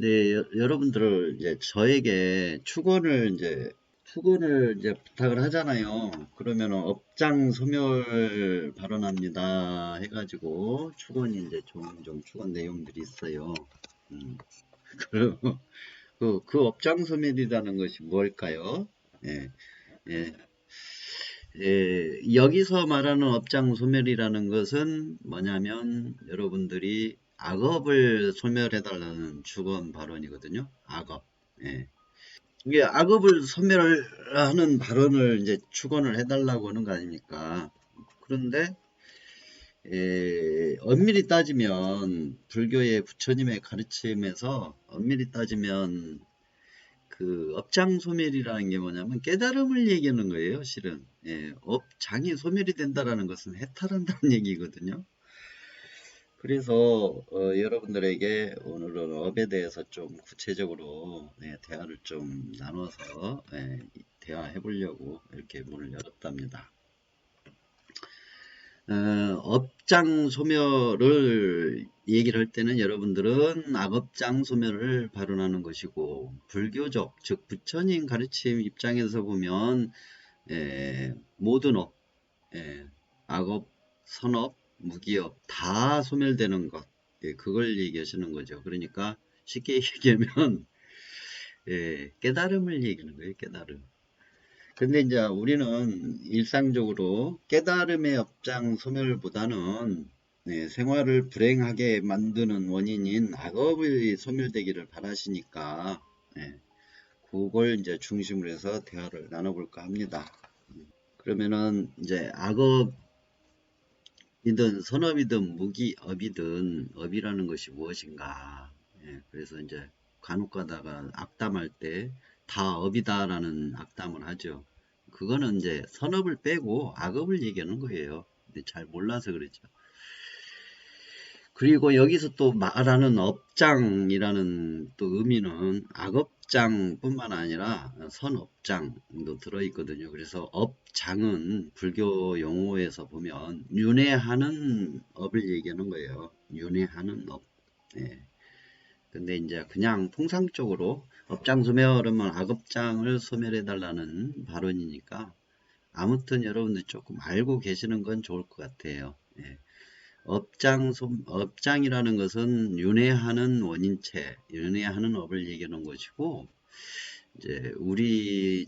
네, 여러분들 이제 저에게 축원을 이제 부탁을 하잖아요. 그러면 업장 소멸 발언합니다 해가지고 축원이 이제 종종 축원 내용들이 있어요. 음, 그리고 그 업장 소멸이라는 것이 뭘까요? 예, 예, 여기서 말하는 업장 소멸이라는 것은 뭐냐면 여러분들이 악업을 소멸해달라는 축원 발언이거든요. 악업. 예. 이게 악업을 소멸하는 발언을 이제 축원을 해달라고 하는 거 아닙니까? 그런데 엄밀히 따지면 불교의 부처님의 가르침에서 엄밀히 따지면 그 업장 소멸이라는 게 뭐냐면 깨달음을 얘기하는 거예요, 실은. 업장이 소멸이 된다라는 것은 해탈한다는 얘기거든요. 그래서 여러분들에게 오늘은 업에 대해서 좀 구체적으로 대화를 좀 나눠서 대화해 보려고 이렇게 문을 열었답니다. 업장 소멸을 얘기를 할 때는 여러분들은 악업장 소멸을 발언하는 것이고, 불교적 즉 부처님 가르침 입장에서 보면 모든 업, 악업, 선업, 무기업 다 소멸되는 것, 그걸 얘기하시는 거죠. 그러니까 쉽게 얘기하면 깨달음을 얘기하는 거예요. 깨달음. 근데 이제 우리는 일상적으로 깨달음의 업장 소멸보다는 생활을 불행하게 만드는 원인인 악업이 소멸되기를 바라시니까 그걸 이제 중심으로 해서 대화를 나눠볼까 합니다. 그러면은 이제 악업이든 선업이든 무기업이든 업이라는 것이 무엇인가? 그래서 이제 간혹 가다가 악담할 때 다 업이다라는 악담을 하죠. 그거는 이제 선업을 빼고 악업을 얘기하는 거예요. 근데 잘 몰라서 그렇죠. 그리고 여기서 또 말하는 업장이라는 또 의미는 악업장뿐만 아니라 선업장도 들어있거든요. 그래서 업장은 불교 용어에서 보면 윤회하는 업을 얘기하는 거예요. 윤회하는 업. 예. 근데 이제 그냥 통상적으로 업장 소멸하면 악업장을 소멸해달라는 발언이니까 아무튼 여러분들 조금 알고 계시는 건 좋을 것 같아요. 예. 업장이라는 것은 윤회하는 원인체, 윤회하는 업을 얘기하는 것이고, 이제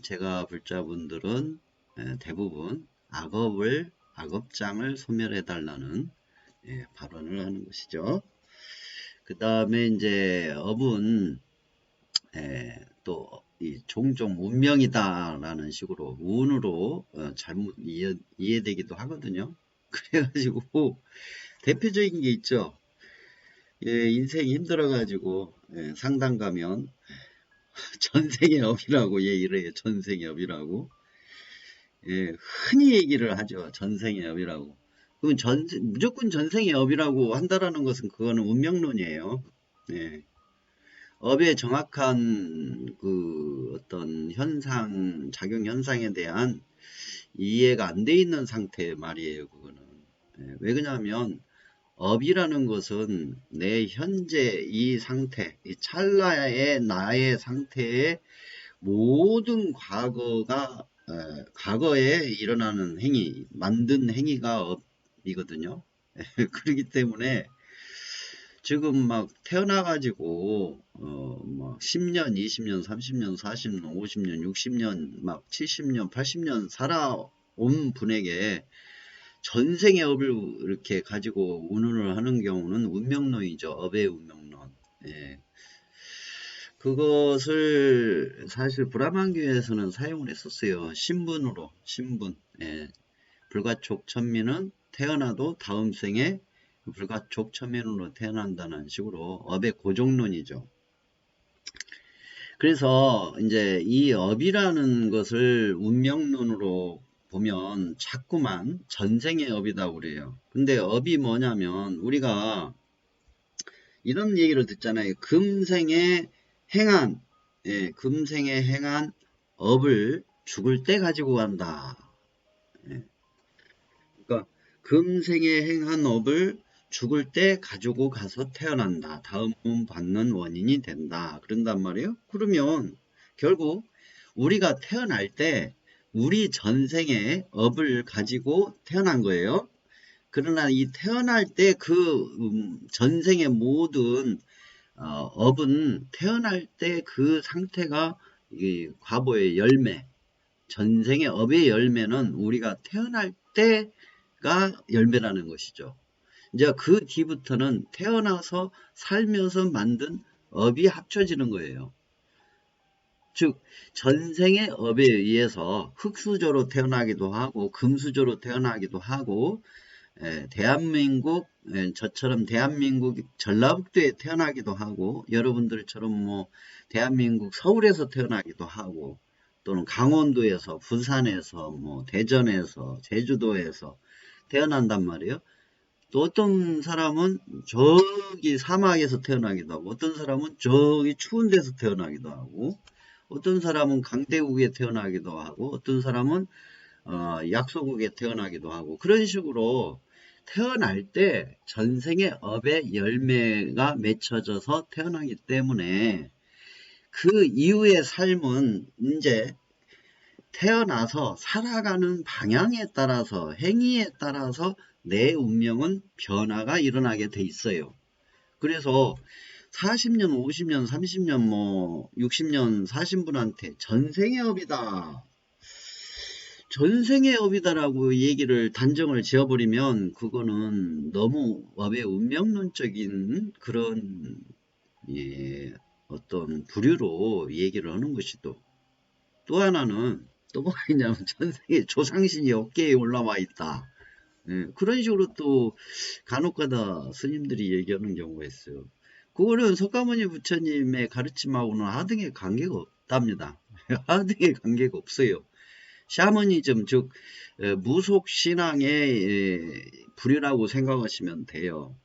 제가 불자분들은 대부분 악업장을 소멸해달라는 발언을 하는 것이죠. 그 다음에 이제 업은 또 종종 운명이다라는 식으로 운으로 잘못 이해되기도 하거든요. 그래가지고 대표적인 게 있죠. 인생이 힘들어가지고 상담 가면 전생의 업이라고 얘기를 해요. 전생의 업이라고. 흔히 얘기를 하죠. 전생의 업이라고. 그러면 무조건 전생의 업이라고 한다라는 것은 그거는 운명론이에요. 업의 정확한 그 어떤 현상, 작용 현상에 대한 이해가 안 돼 있는 상태 말이에요. 그거는. 왜 그러냐면 업이라는 것은 내 현재 이 상태, 이 찰나의 나의 상태의 모든 과거에 일어나는 행위, 만든 행위가 업이거든요. 그렇기 때문에 지금 막 태어나가지고 막 10년, 20년, 30년, 40년, 50년, 60년, 막 70년, 80년 살아온 분에게 전생의 업을 이렇게 가지고 운운을 하는 경우는 운명론이죠. 업의 운명론. 그것을 사실 브라만교에서는 사용을 했었어요. 신분으로, 신분. 불가촉천민은 태어나도 다음 생에 불가촉천민으로 태어난다는 식으로 업의 고정론이죠. 그래서 이제 이 업이라는 것을 운명론으로 보면 자꾸만 전생의 업이라고 그래요. 근데 업이 뭐냐면 우리가 이런 얘기를 듣잖아요. 금생에 행한 업을 죽을 때 가지고 간다. 그러니까 금생에 행한 업을 죽을 때 가지고 가서 태어난다. 다음 몸 받는 원인이 된다. 그런단 말이에요. 그러면 결국 우리가 태어날 때 우리 전생의 업을 가지고 태어난 거예요. 그러나 이 태어날 때 그 전생의 모든 업은 태어날 때 그 상태가 이 과보의 열매, 전생의 업의 열매는 우리가 태어날 때가 열매라는 것이죠. 이제 그 뒤부터는 태어나서 살면서 만든 업이 합쳐지는 거예요. 즉 전생의 업에 의해서 흙수저로 태어나기도 하고 금수저로 태어나기도 하고 대한민국 저처럼 대한민국 전라북도에 태어나기도 하고 여러분들처럼 뭐 대한민국 서울에서 태어나기도 하고 또는 강원도에서 부산에서 뭐 대전에서 제주도에서 태어난단 말이에요. 또 어떤 사람은 저기 사막에서 태어나기도 하고 어떤 사람은 저기 추운 데서 태어나기도 하고 어떤 사람은 강대국에 태어나기도 하고 어떤 사람은 약소국에 태어나기도 하고 그런 식으로 태어날 때 전생의 업의 열매가 맺혀져서 태어나기 때문에 그 이후의 삶은 이제 태어나서 살아가는 방향에 따라서 행위에 따라서 내 운명은 변화가 일어나게 돼 있어요. 그래서 40년, 50년, 30년, 뭐 60년 사신 분한테 전생의 업이다. 전생의 업이다라고 얘기를 단정을 지어버리면 그거는 너무 업의 운명론적인 그런 어떤 부류로 얘기를 하는 것이고 또 하나는 또 뭐가 있냐면 전생에 조상신이 어깨에 올라와 있다. 그런 식으로 또 간혹가다 스님들이 얘기하는 경우가 있어요. 그거는 석가모니 부처님의 가르침하고는 하등의 관계가 없답니다. 하등의 관계가 없어요. 샤머니즘 즉 무속 신앙의 부류라고 생각하시면 돼요.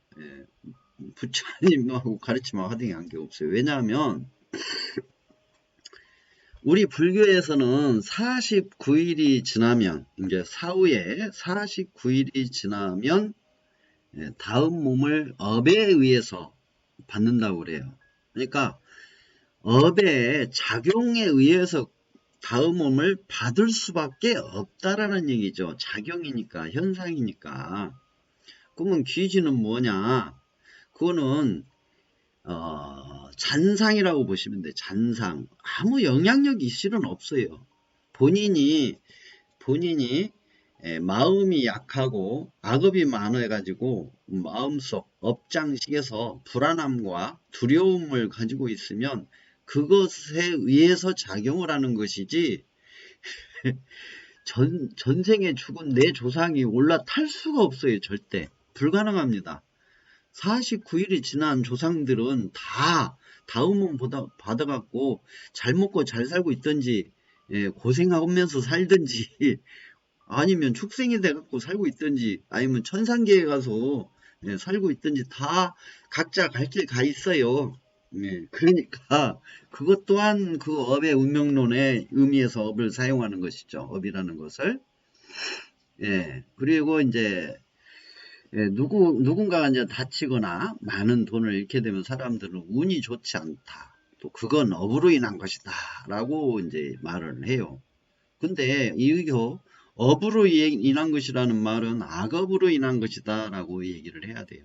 부처님하고 가르침하고 하등의 관계가 없어요. 왜냐하면 우리 불교에서는 49일이 지나면 이제 사후에 49일이 지나면 다음 몸을 업에 의해서 받는다고 그래요. 그러니까 업의 작용에 의해서 다음 몸을 받을 수밖에 없다라는 얘기죠. 작용이니까 현상이니까. 그러면 귀신은 뭐냐? 그거는 잔상이라고 보시면 돼요. 잔상. 아무 영향력이 실은 없어요. 본인이 마음이 약하고 악업이 많아가지고 마음속 업장식에서 불안함과 두려움을 가지고 있으면 그것에 의해서 작용을 하는 것이지 전생에 죽은 내 조상이 올라탈 수가 없어요. 절대 불가능합니다. 49일이 지난 조상들은 다 다음은 받아갖고 잘 먹고 잘 살고 있든지 고생하면서 살든지 아니면 축생이 돼갖고 살고 있든지 아니면 천상계에 가서 살고 있든지 다 각자 갈 길 가 있어요. 그러니까 그것 또한 그 업의 운명론의 의미에서 업을 사용하는 것이죠. 업이라는 것을. 그리고 이제 누군가가 이제 다치거나 많은 돈을 잃게 되면 사람들은 운이 좋지 않다. 또 그건 업으로 인한 것이다. 라고 이제 말을 해요. 근데 이거 업으로 인한 것이라는 말은 악업으로 인한 것이다. 라고 얘기를 해야 돼요.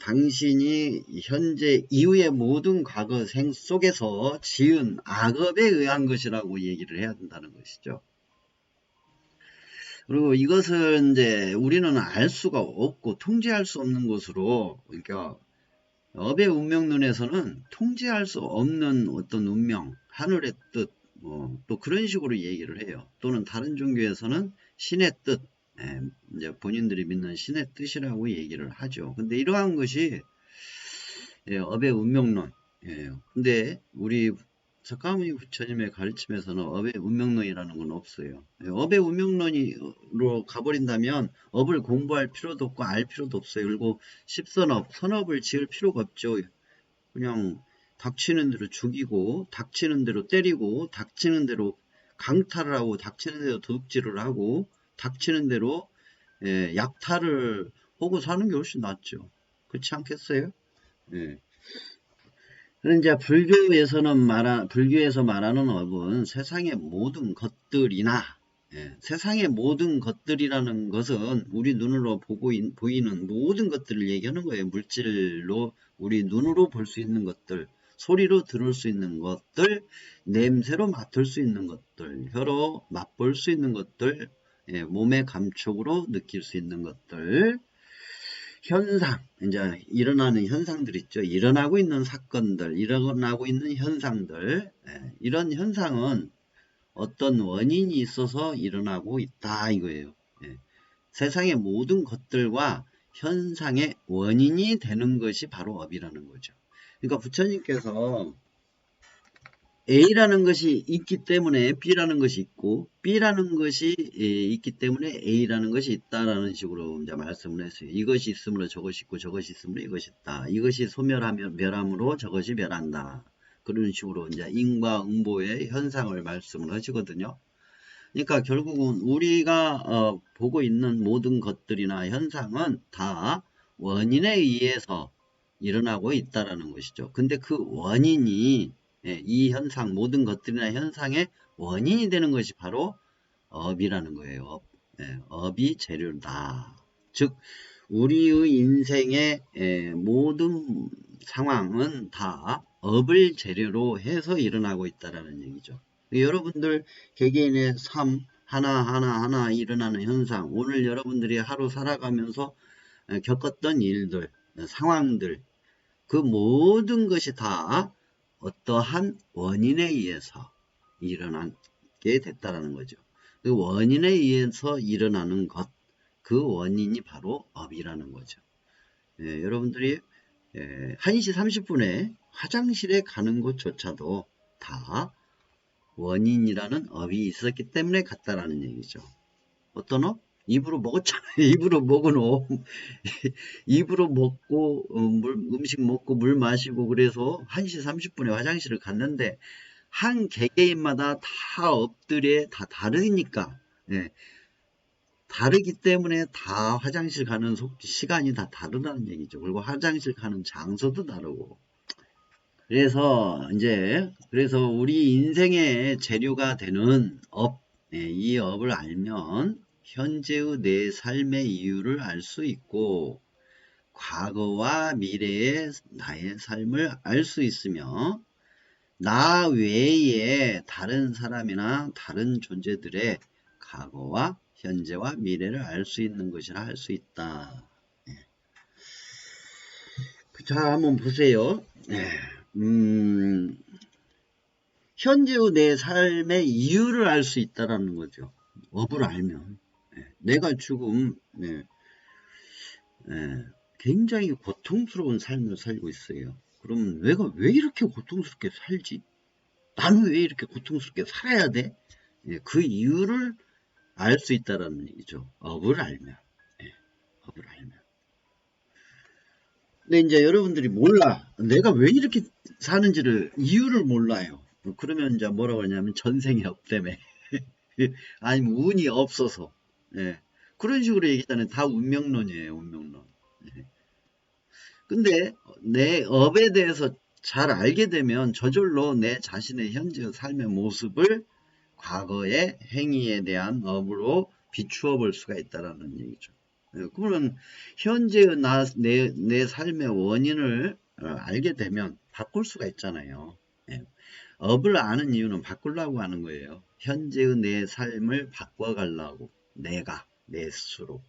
당신이 현재 이후의 모든 과거 생 속에서 지은 악업에 의한 것이라고 얘기를 해야 된다는 것이죠. 그리고 이것은 이제 우리는 알 수가 없고 통제할 수 없는 것으로 그러니까 업의 운명론에서는 통제할 수 없는 어떤 운명, 하늘의 뜻, 또 그런 식으로 얘기를 해요. 또는 다른 종교에서는 신의 뜻, 이제 본인들이 믿는 신의 뜻이라고 얘기를 하죠. 근데 이러한 것이 업의 운명론. 근데 우리 석가모니 부처님의 가르침에서는 업의 운명론이라는 건 없어요. 업의 운명론으로 가버린다면 업을 공부할 필요도 없고 알 필요도 없어요. 그리고 선업을 지을 필요가 없죠. 그냥 닥치는 대로 죽이고 닥치는 대로 때리고 닥치는 대로 강탈을 하고 닥치는 대로 도둑질을 하고 닥치는 대로 약탈을 보고 사는 게 훨씬 낫죠. 그렇지 않겠어요? 예. 그런데 이제 불교에서 말하는 업은 세상의 모든 것들이나, 예, 세상의 모든 것들이라는 것은 우리 눈으로 보이는 모든 것들을 얘기하는 거예요. 물질로 우리 눈으로 볼 수 있는 것들, 소리로 들을 수 있는 것들, 냄새로 맡을 수 있는 것들, 혀로 맛볼 수 있는 것들, 예, 몸의 감촉으로 느낄 수 있는 것들, 현상, 이제 일어나는 현상들 있죠. 일어나고 있는 사건들, 일어나고 있는 현상들, 예, 이런 현상은 어떤 원인이 있어서 일어나고 있다 이거예요. 예, 세상의 모든 것들과 현상의 원인이 되는 것이 바로 업이라는 거죠. 그러니까 부처님께서 A라는 것이 있기 때문에 B라는 것이 있고 B라는 것이 있기 때문에 A라는 것이 있다라는 식으로 이제 말씀을 했어요. 이것이 있으므로 저것이 있고 저것이 있으므로 이것이 있다. 이것이 소멸하면 멸함으로 저것이 멸한다. 그런 식으로 이제 인과응보의 현상을 말씀을 하시거든요. 그러니까 결국은 우리가 보고 있는 모든 것들이나 현상은 다 원인에 의해서 일어나고 있다라는 것이죠. 근데 그 원인이 이 현상 모든 것들이나 현상의 원인이 되는 것이 바로 업이라는 거예요. 업이 재료다. 즉 우리의 인생의 모든 상황은 다 업을 재료로 해서 일어나고 있다라는 얘기죠. 여러분들 개개인의 삶 하나하나 일어나는 현상, 오늘 여러분들이 하루 살아가면서 겪었던 일들, 상황들, 그 모든 것이 다 어떠한 원인에 의해서 일어나게 됐다는 거죠. 그 원인에 의해서 일어나는 것, 그 원인이 바로 업이라는 거죠. 여러분들이 1시 30분에 화장실에 가는 것조차도 다 원인이라는 업이 있었기 때문에 갔다라는 얘기죠. 어떤 업? 입으로 먹었잖아요. 입으로 먹은 업. 입으로 먹고 음식 먹고 물 마시고 그래서 1시 30분에 화장실을 갔는데 한 개개인마다 다 업들이 다 다르니까 예, 다르기 때문에 다 화장실 가는 시간이 다 다르다는 얘기죠. 그리고 화장실 가는 장소도 다르고 그래서 우리 인생의 재료가 되는 업, 이 업을 알면 현재의 내 삶의 이유를 알 수 있고 과거와 미래의 나의 삶을 알 수 있으며 나 외에 다른 사람이나 다른 존재들의 과거와 현재와 미래를 알 수 있는 것이라 할 수 있다. 자, 한번 보세요. 현재의 내 삶의 이유를 알 수 있다라는 거죠. 업을 알면. 내가 지금 굉장히 고통스러운 삶을 살고 있어요. 그럼 내가 왜 이렇게 고통스럽게 살지? 나는 왜 이렇게 고통스럽게 살아야 돼? 그 이유를 알 수 있다라는 얘기죠. 업을 알면. 업을 알면. 근데 이제 여러분들이 몰라. 내가 왜 이렇게 사는지를 이유를 몰라요. 그러면 이제 뭐라고 하냐면 전생의 업 때문에 아니면 운이 없어서 그런 식으로 얘기하잖아요. 다 운명론이에요. 운명론. 근데 내 업에 대해서 잘 알게 되면 저절로 내 자신의 현재 삶의 모습을 과거의 행위에 대한 업으로 비추어 볼 수가 있다는 얘기죠. 그러면 현재의 내 삶의 원인을 알게 되면 바꿀 수가 있잖아요. 업을 아는 이유는 바꾸려고 하는 거예요. 현재의 내 삶을 바꿔가려고 내가 내 스스로.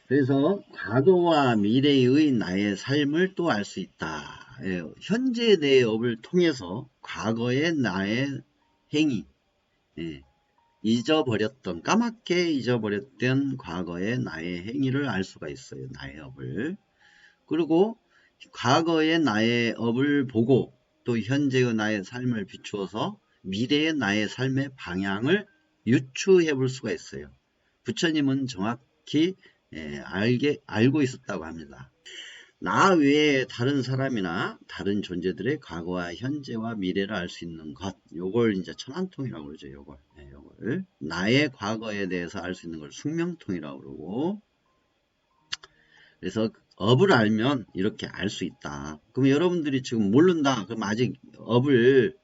그래서 과거와 미래의 나의 삶을 또 알 수 있다. 현재의 내 업을 통해서 과거의 나의 행위, 까맣게 잊어버렸던 과거의 나의 행위를 알 수가 있어요. 나의 업을. 그리고 과거의 나의 업을 보고 또 현재의 나의 삶을 비추어서 미래의 나의 삶의 방향을 유추해 볼 수가 있어요. 부처님은 정확히 알고 있었다고 합니다. 나 외에 다른 사람이나 다른 존재들의 과거와 현재와 미래를 알 수 있는 것, 요걸 이제 천안통이라고 그러죠. 요걸. 네, 요걸 나의 과거에 대해서 알 수 있는 걸 숙명통이라고 그러고, 그래서 업을 알면 이렇게 알 수 있다. 그럼 여러분들이 지금 모른다. 그럼 아직 업을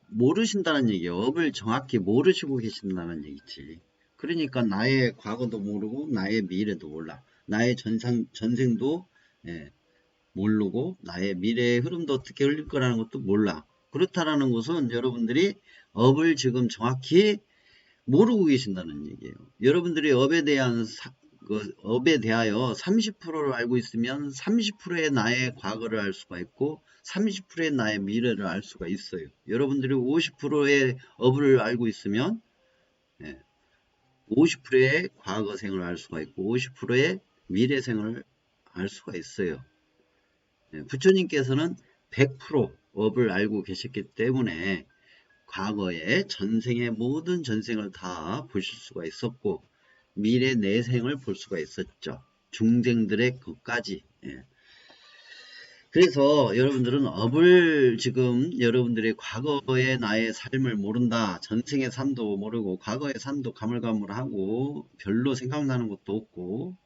모르신다는 얘기예요. 업을 정확히 모르시고 계신다는 얘기지. 그러니까 나의 과거도 모르고 나의 미래도 몰라. 나의 전생도 모르고 나의 미래의 흐름도 어떻게 흘릴 거라는 것도 몰라. 그렇다라는 것은 여러분들이 업을 지금 정확히 모르고 계신다는 얘기예요. 여러분들이 업에 대하여 30%를 알고 있으면 30%의 나의 과거를 알 수가 있고 30%의 나의 미래를 알 수가 있어요. 여러분들이 50%의 업을 알고 있으면 50%의 과거생을 알 수가 있고 50%의 미래생을 알 수가 있어요. 부처님께서는 100% 업을 알고 계셨기 때문에 과거의 전생의 모든 전생을 다 보실 수가 있었고 미래 내생을 볼 수가 있었죠. 중생들의 것까지. 그래서 여러분들은 업을 지금 여러분들의 과거의 나의 삶을 모른다. 전생의 삶도 모르고 과거의 삶도 가물가물하고 별로 생각나는 것도 없고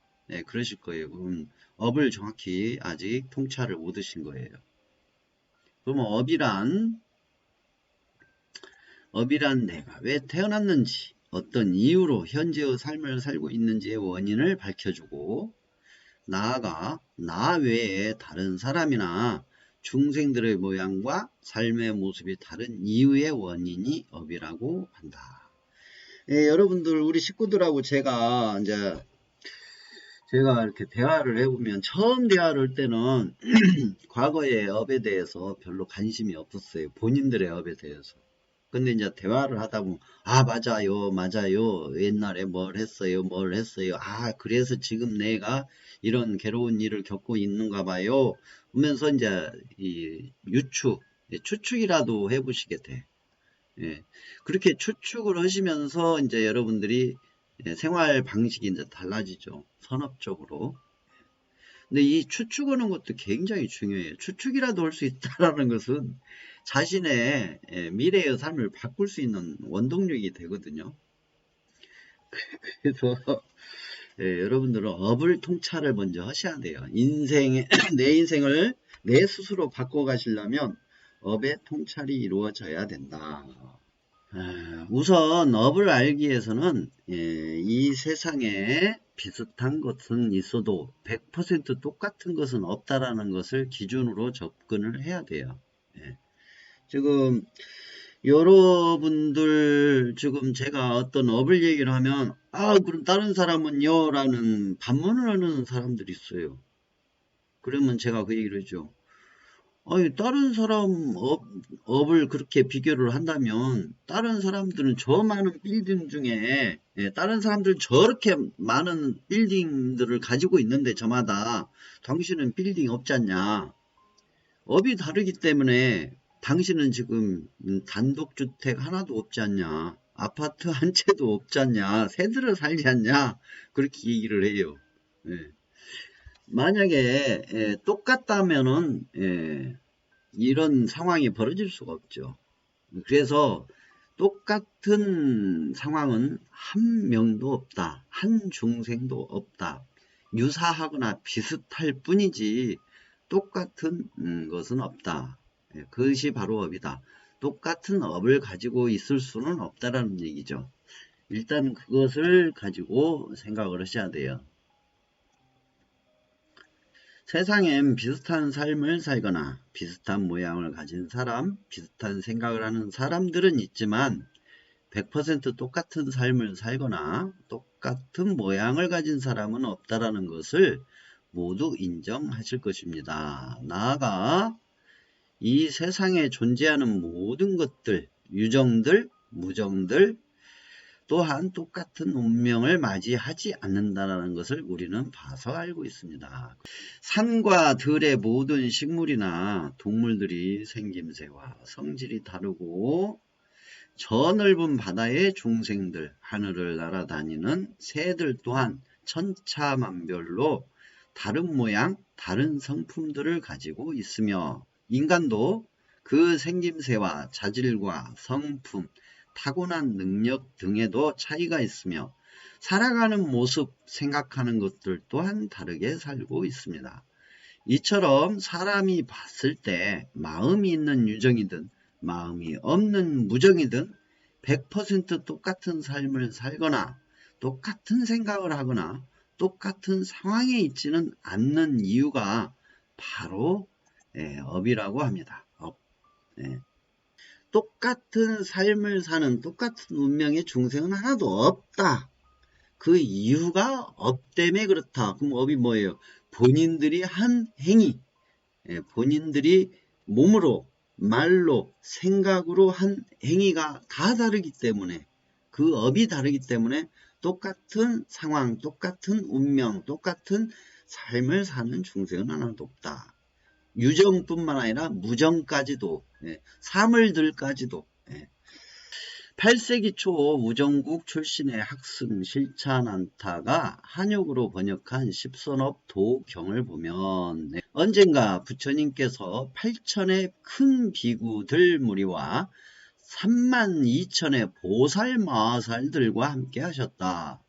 그러실 거예요. 그럼 업을 정확히 아직 통찰을 못 하신 거예요. 그러면 업이란 내가 왜 태어났는지 어떤 이유로 현재의 삶을 살고 있는지의 원인을 밝혀주고 나아가 나 외에 다른 사람이나 중생들의 모양과 삶의 모습이 다른 이유의 원인이 업이라고 한다. 여러분들 우리 식구들하고 제가 이렇게 대화를 해보면 처음 대화를 할 때는 과거의 업에 대해서 별로 관심이 없었어요. 본인들의 업에 대해서. 근데 이제 대화를 하다 보면 맞아요 옛날에 뭘 했어요 그래서 지금 내가 이런 괴로운 일을 겪고 있는가 봐요 하면서 이제 이 추측이라도 해보시게 돼. 그렇게 추측을 하시면서 이제 여러분들이 생활 방식이 이제 달라지죠. 선업적으로. 근데 이 추측하는 것도 굉장히 중요해요. 추측이라도 할 수 있다라는 것은 자신의 미래의 삶을 바꿀 수 있는 원동력이 되거든요. 그래서 여러분들은 업을 통찰을 먼저 하셔야 돼요. 내 인생을 내 스스로 바꿔가시려면 업의 통찰이 이루어져야 된다. 우선 업을 알기 위해서는 이 세상에 비슷한 것은 있어도 100% 똑같은 것은 없다라는 것을 기준으로 접근을 해야 돼요. 지금 여러분들 지금 제가 어떤 업을 얘기를 하면 그럼 다른 사람은요? 라는 반문을 하는 사람들이 있어요. 그러면 제가 그 얘기를 하죠. 아니, 다른 사람 업을 그렇게 비교를 한다면 다른 사람들은 저 많은 빌딩 중에 다른 사람들은 저렇게 많은 빌딩들을 가지고 있는데 저마다 당신은 빌딩 없지 않냐. 업이 다르기 때문에 당신은 지금 단독주택 하나도 없지 않냐. 아파트 한 채도 없지 않냐. 새들을 살지 않냐. 그렇게 얘기를 해요. 만약에 똑같다면은 이런 상황이 벌어질 수가 없죠. 그래서 똑같은 상황은 한 명도 없다. 한 중생도 없다. 유사하거나 비슷할 뿐이지 똑같은 것은 없다. 그것이 바로 업이다. 똑같은 업을 가지고 있을 수는 없다라는 얘기죠. 일단 그것을 가지고 생각을 하셔야 돼요. 세상엔 비슷한 삶을 살거나 비슷한 모양을 가진 사람, 비슷한 생각을 하는 사람들은 있지만 100% 똑같은 삶을 살거나 똑같은 모양을 가진 사람은 없다라는 것을 모두 인정하실 것입니다. 나아가 이 세상에 존재하는 모든 것들, 유정들, 무정들, 또한 똑같은 운명을 맞이하지 않는다는 것을 우리는 봐서 알고 있습니다. 산과 들의 모든 식물이나 동물들이 생김새와 성질이 다르고 저 넓은 바다의 중생들, 하늘을 날아다니는 새들 또한 천차만별로 다른 모양, 다른 성품들을 가지고 있으며 인간도 그 생김새와 자질과 성품, 타고난 능력 등에도 차이가 있으며 살아가는 모습, 생각하는 것들 또한 다르게 살고 있습니다. 이처럼 사람이 봤을 때 마음이 있는 유정이든 마음이 없는 무정이든 100% 똑같은 삶을 살거나 똑같은 생각을 하거나 똑같은 상황에 있지는 않는 이유가 바로 업이라고 합니다. 업. 똑같은 삶을 사는 똑같은 운명의 중생은 하나도 없다. 그 이유가 업 때문에 그렇다. 그럼 업이 뭐예요? 본인들이 한 행위, 본인들이 몸으로, 말로, 생각으로 한 행위가 다 다르기 때문에, 그 업이 다르기 때문에 똑같은 상황, 똑같은 운명, 똑같은 삶을 사는 중생은 하나도 없다. 유정뿐만 아니라 무정까지도, 사물들까지도. 8세기 초 우정국 출신의 학승 실찬안타가 한육으로 번역한 십선업 도경을 보면 언젠가 부처님께서 8천의 큰 비구들 무리와 32,000의 보살 마살들과 함께 하셨다.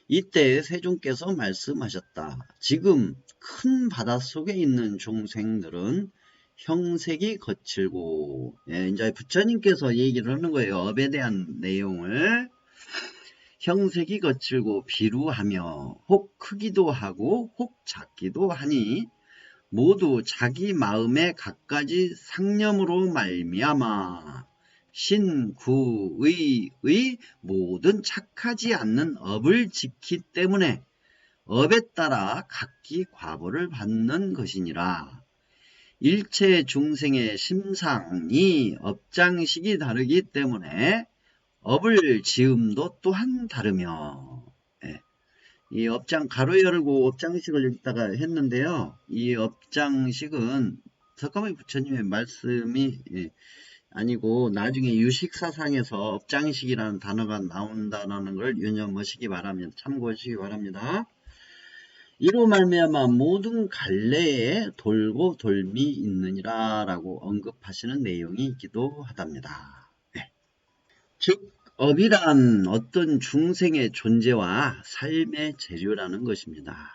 이때 세존께서 말씀하셨다. 지금 큰 바닷속에 있는 중생들은 형색이 거칠고, 이제 부처님께서 얘기를 하는 거예요. 업에 대한 내용을. 형색이 거칠고 비루하며 혹 크기도 하고 혹 작기도 하니 모두 자기 마음의 갖가지 상념으로 말미암아 신구의의 모든 착하지 않는 업을 지키 때문에 업에 따라 각기 과보를 받는 것이니라. 일체 중생의 심상이 업장식이 다르기 때문에 업을 지음도 또한 다르며, 이 업장 가로 열고 업장식을 여기다가 했는데요. 이 업장식은 석가모니 부처님의 말씀이 아니고 나중에 유식사상에서 업장식이라는 단어가 나온다는 걸 유념하시기 바랍니다. 참고하시기 바랍니다. 이로 말미암아 모든 갈래에 돌고 돌미 있느니라 라고 언급하시는 내용이 있기도 하답니다. 즉 업이란 어떤 중생의 존재와 삶의 재료라는 것입니다.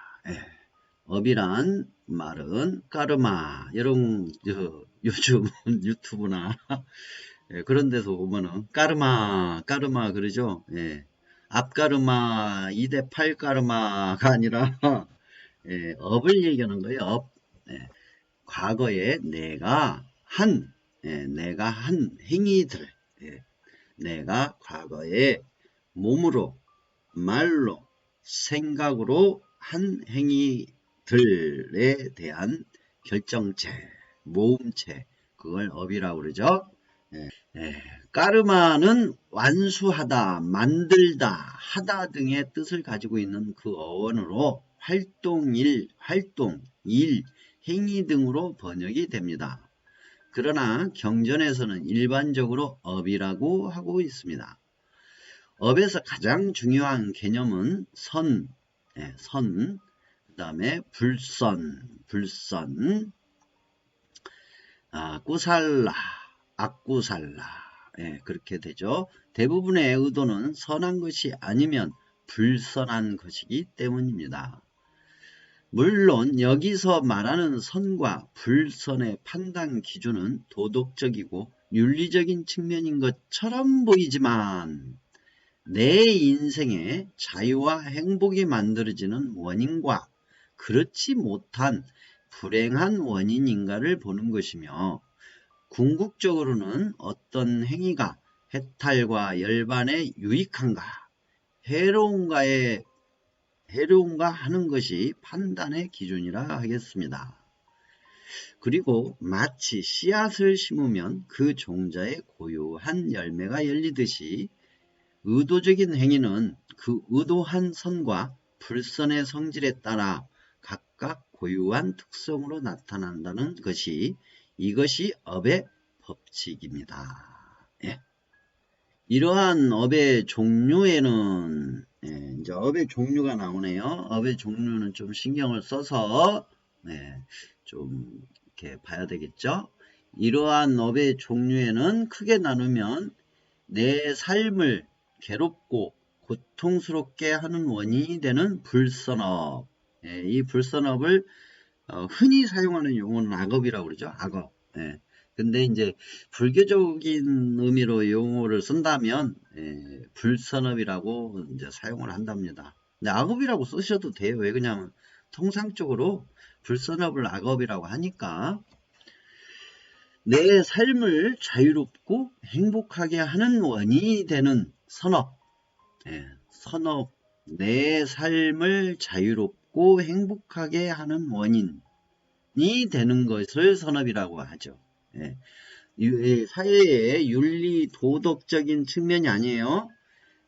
업이란 말은 까르마, 여러분 요즘 유튜브나 그런 데서 보면은 까르마 그러죠. 앞가르마 2대 8가르마가 아니라 업을 얘기하는 거예요. 업. 과거에 내가 한 행위들, 내가 과거에 몸으로, 말로, 생각으로 한 행위들에 대한 결정체, 모음체, 그걸 업이라고 그러죠. 까르마는 완수하다, 만들다, 하다 등의 뜻을 가지고 있는 그 어원으로 활동, 일, 행위 등으로 번역이 됩니다. 그러나 경전에서는 일반적으로 업이라고 하고 있습니다. 업에서 가장 중요한 개념은 선, 그 다음에 불선, 꾸살라, 악꾸살라, 그렇게 되죠. 대부분의 의도는 선한 것이 아니면 불선한 것이기 때문입니다. 물론 여기서 말하는 선과 불선의 판단 기준은 도덕적이고 윤리적인 측면인 것처럼 보이지만 내 인생에 자유와 행복이 만들어지는 원인과 그렇지 못한 불행한 원인인가를 보는 것이며 궁극적으로는 어떤 행위가 해탈과 열반에 유익한가 해로운가 하는 것이 판단의 기준이라 하겠습니다. 그리고 마치 씨앗을 심으면 그 종자에 고요한 열매가 열리듯이 의도적인 행위는 그 의도한 선과 불선의 성질에 따라 각각 고유한 특성으로 나타난다는 것이 이것이 업의 법칙입니다. 이러한 업의 종류에는 이제 업의 종류가 나오네요. 업의 종류는 좀 신경을 써서 좀 이렇게 봐야 되겠죠. 이러한 업의 종류에는 크게 나누면 내 삶을 괴롭고 고통스럽게 하는 원인이 되는 불선업. 이 불선업을 흔히 사용하는 용어는 악업이라고 그러죠. 악업. 근데 이제 불교적인 의미로 용어를 쓴다면 불선업이라고 이제 사용을 한답니다. 근데 악업이라고 쓰셔도 돼요. 왜 그러냐면 통상적으로 불선업을 악업이라고 하니까 내 삶을 자유롭고 행복하게 하는 원인이 되는 선업. 선업. 내 삶을 자유롭고 행복하게 하는 원인이 되는 것을 선업이라고 하죠. 사회의 윤리 도덕적인 측면이 아니에요.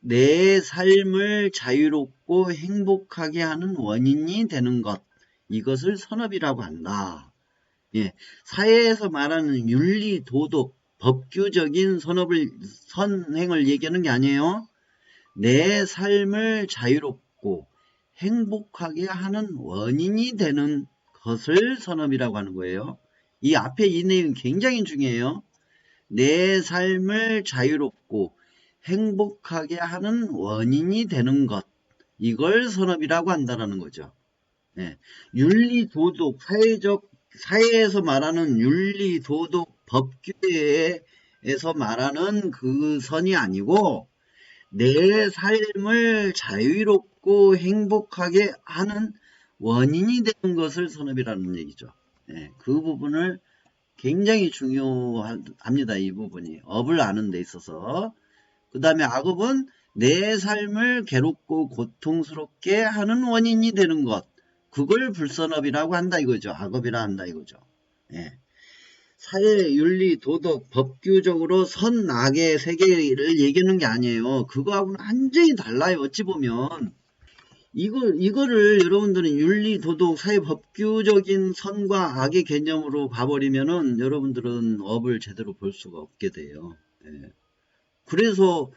내 삶을 자유롭고 행복하게 하는 원인이 되는 것, 이것을 선업이라고 한다. 사회에서 말하는 윤리 도덕 법규적인 선행을 얘기하는 게 아니에요. 내 삶을 자유롭고 행복하게 하는 원인이 되는 것을 선업이라고 하는 거예요. 이 앞에 이 내용이 굉장히 중요해요. 내 삶을 자유롭고 행복하게 하는 원인이 되는 것, 이걸 선업이라고 한다는 거죠. 윤리, 도덕, 사회에서 말하는 윤리, 도덕, 법규에서 말하는 그 선이 아니고 내 삶을 자유롭고 행복하게 하는 원인이 되는 것을 선업이라는 얘기죠. 그 부분을 굉장히 중요합니다. 이 부분이. 업을 아는 데 있어서. 그 다음에 악업은 내 삶을 괴롭고 고통스럽게 하는 원인이 되는 것. 그걸 불선업이라고 한다 이거죠. 악업이라 한다 이거죠. 사회, 윤리, 도덕, 법규적으로 선, 악의 세계를 얘기하는 게 아니에요. 그거하고는 완전히 달라요. 어찌 보면. 이거를 여러분들은 윤리, 도덕, 사회, 법규적인 선과 악의 개념으로 봐버리면은 여러분들은 업을 제대로 볼 수가 없게 돼요. 그래서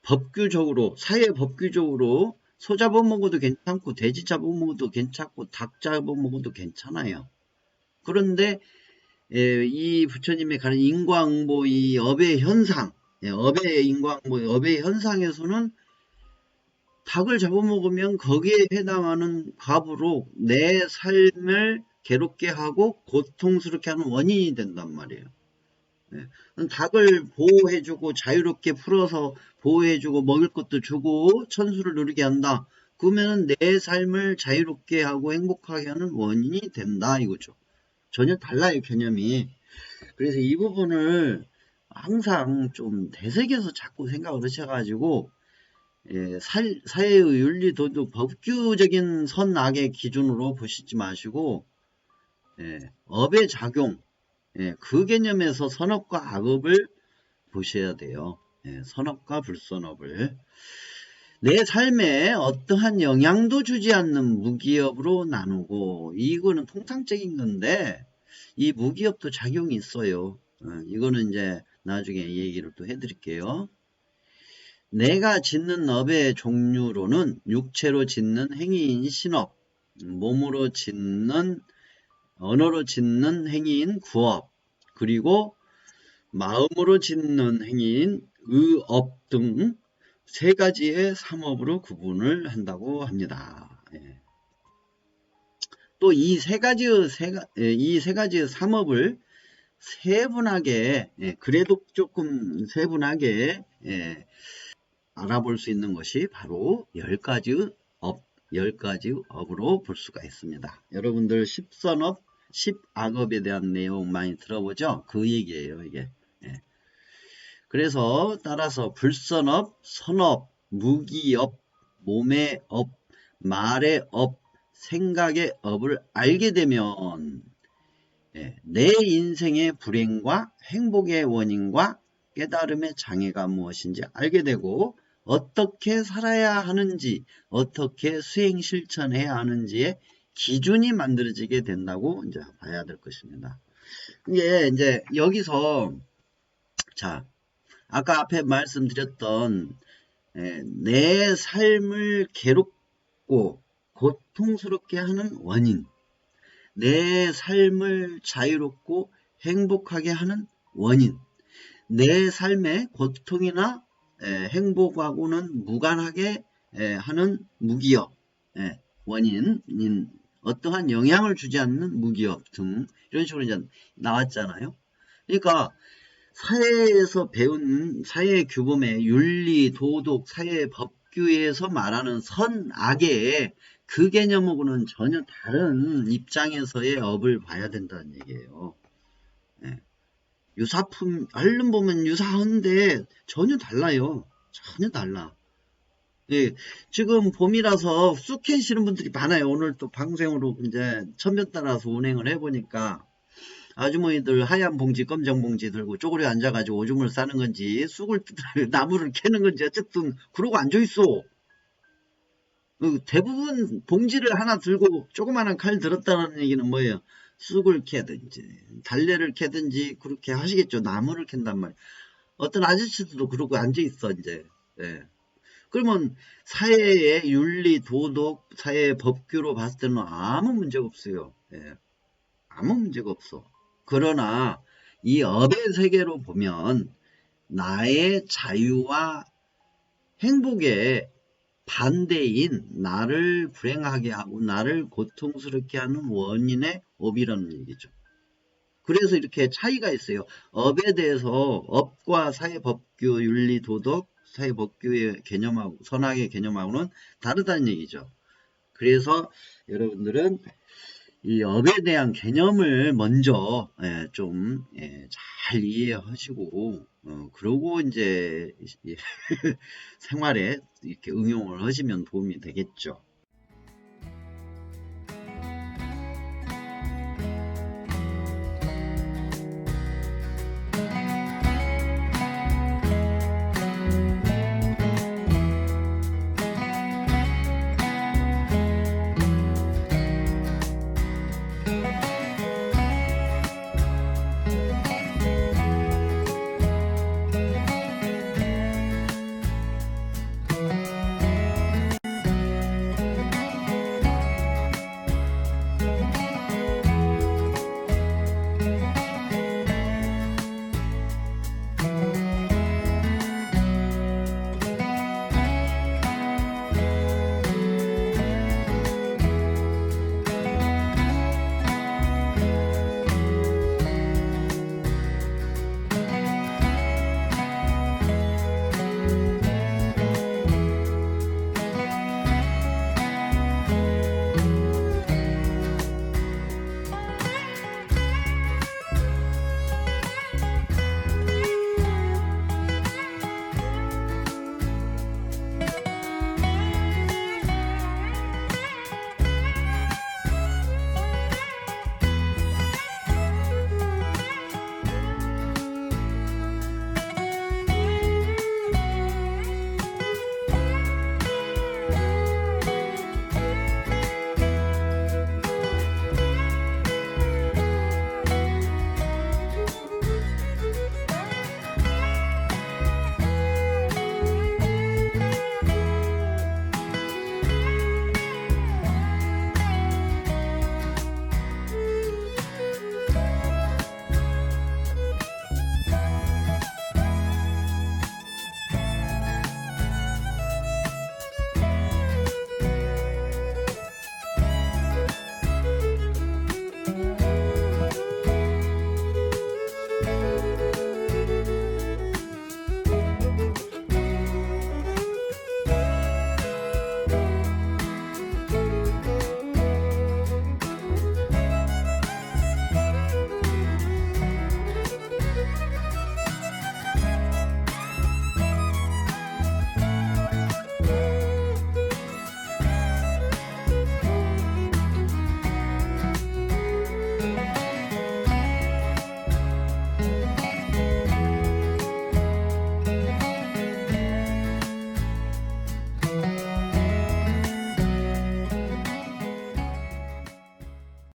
법규적으로, 사회 법규적으로 소 잡아먹어도 괜찮고, 돼지 잡아먹어도 괜찮고, 닭 잡아먹어도 괜찮아요. 그런데 이 부처님의 가는 인과응보, 이 업의 현상, 업의 인과응보, 업의 현상에서는 닭을 잡아먹으면 거기에 해당하는 과부로 내 삶을 괴롭게 하고 고통스럽게 하는 원인이 된단 말이에요. 닭을 보호해주고 자유롭게 풀어서 보호해주고 먹을 것도 주고 천수를 누리게 한다. 그러면 내 삶을 자유롭게 하고 행복하게 하는 원인이 된다 이거죠. 전혀 달라요 개념이. 그래서 이 부분을 항상 좀 되새겨서 자꾸 생각을 하셔가지고 사회의 윤리 도덕 법규적인 선악의 기준으로 보시지 마시고 업의 작용 그 개념에서 선업과 악업을 보셔야 돼요. 선업과 불선업을 내 삶에 어떠한 영향도 주지 않는 무기업으로 나누고 이거는 통상적인 건데 이 무기업도 작용이 있어요. 이거는 이제 나중에 얘기를 또 해드릴게요. 내가 짓는 업의 종류로는 육체로 짓는 행위인 신업, 몸으로 짓는, 언어로 짓는 행위인 구업, 그리고 마음으로 짓는 행위인 의업 등 세 가지의 삼업으로 구분을 한다고 합니다. 또 이 세 가지의 삼업을 세분하게, 그래도 조금 세분하게 알아볼 수 있는 것이 바로 10가지 업, 10가지 업으로 볼 수가 있습니다. 여러분들 10선업, 10악업에 대한 내용 많이 들어보죠? 그 얘기예요, 이게. 그래서 따라서 불선업, 선업, 무기업, 몸의 업, 말의 업, 생각의 업을 알게 되면 내 인생의 불행과 행복의 원인과 깨달음의 장애가 무엇인지 알게 되고 어떻게 살아야 하는지 어떻게 수행 실천해야 하는지의 기준이 만들어지게 된다고 이제 봐야 될 것입니다. 이제 여기서 자 아까 앞에 말씀드렸던 내 삶을 괴롭고 고통스럽게 하는 원인, 내 삶을 자유롭고 행복하게 하는 원인, 내 삶의 고통이나 행복하고는 무관하게 하는 무기업, 원인인 어떠한 영향을 주지 않는 무기업 등 이런 식으로 이제 나왔잖아요. 그러니까 사회에서 배운 사회 규범의 윤리, 도덕, 사회 법규에서 말하는 선악의 그 개념하고는 전혀 다른 입장에서의 업을 봐야 된다는 얘기예요. 유사품, 얼른 보면 유사한데 전혀 달라요. 전혀 달라. 예, 지금 봄이라서 쑥 캐시는 분들이 많아요. 오늘 또 방송으로 이제 천변 따라서 운행을 해보니까 아주머니들 하얀 봉지, 검정 봉지 들고 쪼그려 앉아가지고 오줌을 싸는 건지 쑥을 나무를 캐는 건지 어쨌든 그러고 앉아있어. 대부분 봉지를 하나 들고 조그마한 칼 들었다는 얘기는 뭐예요? 쑥을 캐든지 달래를 캐든지 그렇게 하시겠죠. 나무를 캔단 말이에요. 어떤 아저씨들도 그러고 앉아있어 이제. 예. 그러면 사회의 윤리, 도덕, 사회의 법규로 봤을 때는 아무 문제가 없어요. 예. 아무 문제가 없어. 그러나 이 업의 세계로 보면 나의 자유와 행복에 반대인 나를 불행하게 하고 나를 고통스럽게 하는 원인의 업이라는 얘기죠. 그래서 이렇게 차이가 있어요. 업에 대해서 업과 사회법규, 윤리, 도덕, 사회법규의 개념하고 선악의 개념하고는 다르다는 얘기죠. 그래서 여러분들은 이 업에 대한 개념을 먼저 좀 잘 이해하시고 그러고 이제 생활에 이렇게 응용을 하시면 도움이 되겠죠.